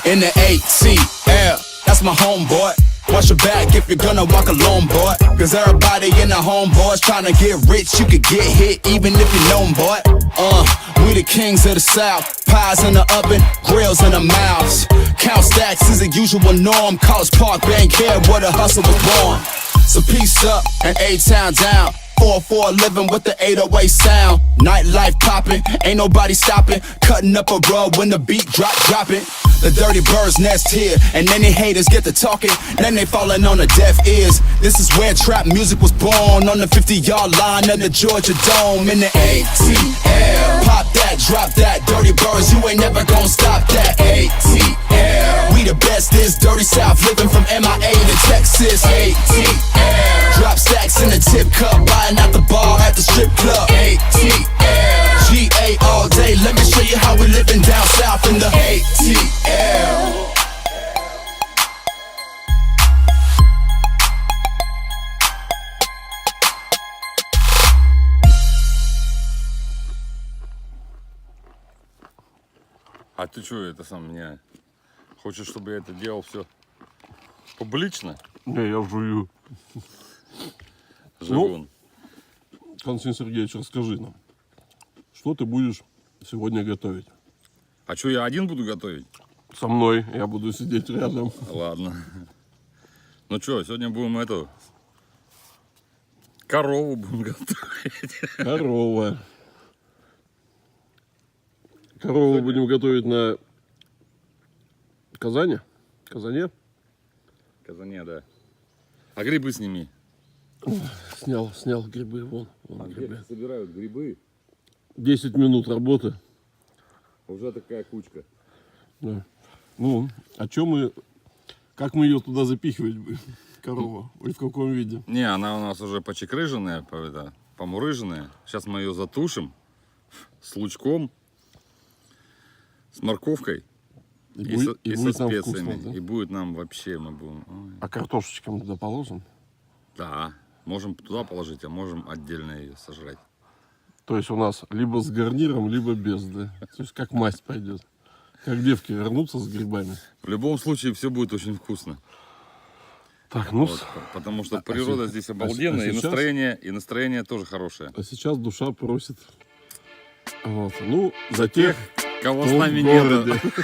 in the ATL. That's my homeboy. Watch your back if you're gonna walk alone, boy. Cause everybody in the homeboys trying to get rich. You could get hit even if you know 'em, boy. We the kings of the South. Pies in the oven, grills in the mouths. Count stacks is a usual norm. College Park, bank here where the hustle was born. So peace up and A-Town down. 4-4 living with the 808 sound. Nightlife popping, ain't nobody stopping. Cutting up a rug when the beat dropping. The dirty birds nest here, and then they haters get to talking. Then they falling on the deaf ears. This is where trap music was born. On the 50-yard line of the Georgia Dome in the ATL. Pop that, drop that, dirty birds, you ain't never gonna stop that. ATL. We the best, this dirty South, living from MIA to Texas. ATL. Drop stacks in the tip cup, buying out the bar at the strip club. ATL. GA all day, let me show you how we living down south in the ATL. А ты что, это сам меня? Хочешь, чтобы я это делал все публично? Не, я жую. Живун. Константин Сергеевич, расскажи нам, что ты будешь сегодня готовить? А что, я один буду готовить? Со мной, я буду сидеть рядом. Ладно. Ну что, сегодня будем эту корову будем готовить. Корова. Корову будем готовить на казане? Казане? Казане, да. А грибы сними. Снял грибы, вон грибы. Где собирают грибы? 10 минут работы. Уже такая кучка. Да. Ну, а что мы, как мы ее туда запихивать будем, корову? Или в каком виде? Не, она у нас уже почекрыженная, помурыженная. Сейчас мы ее затушим с лучком, с морковкой и со специями. Вкусно, да? И будет нам вообще, мы будем... Ой. А картошечки мы туда положим? Да, можем туда положить, а можем отдельно ее сожрать. То есть у нас либо с гарниром, либо без, да? То есть как масть пойдет. Как девки вернутся с грибами. В любом случае все будет очень вкусно. Так, ну... Вот, потому что природа здесь обалденная, и настроение тоже хорошее. А сейчас душа просит. Вот. Ну, за тех, кого кто с нами в городе. нет.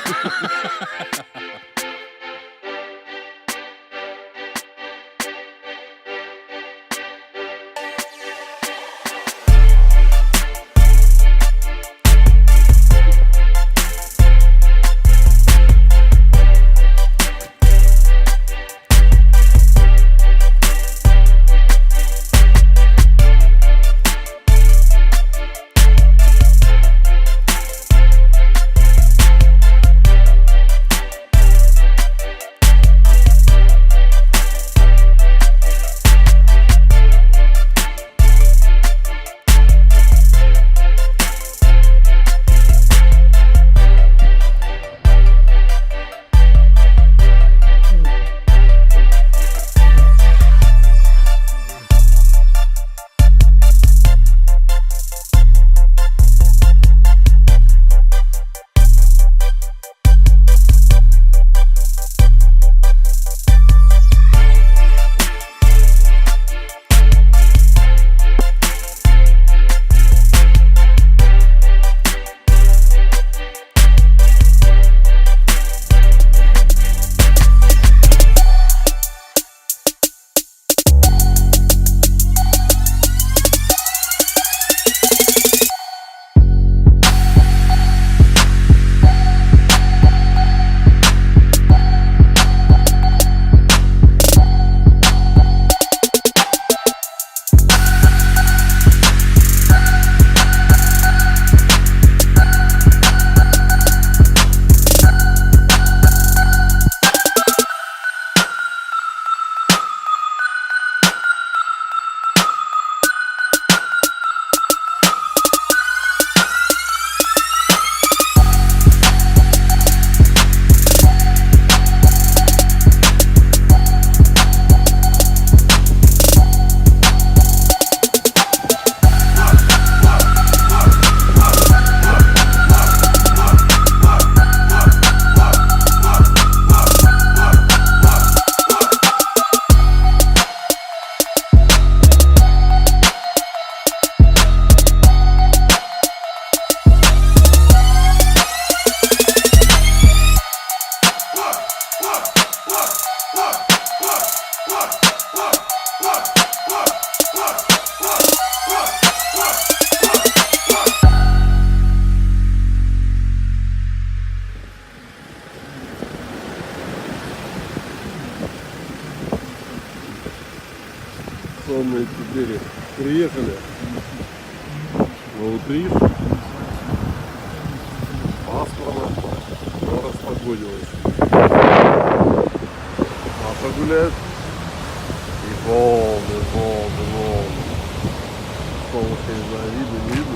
сонные теперь приехали в Утриш. Пасмурно, но распогодилось. Маша гуляет. И волны. Солнышко, не знаю, видно, не видно.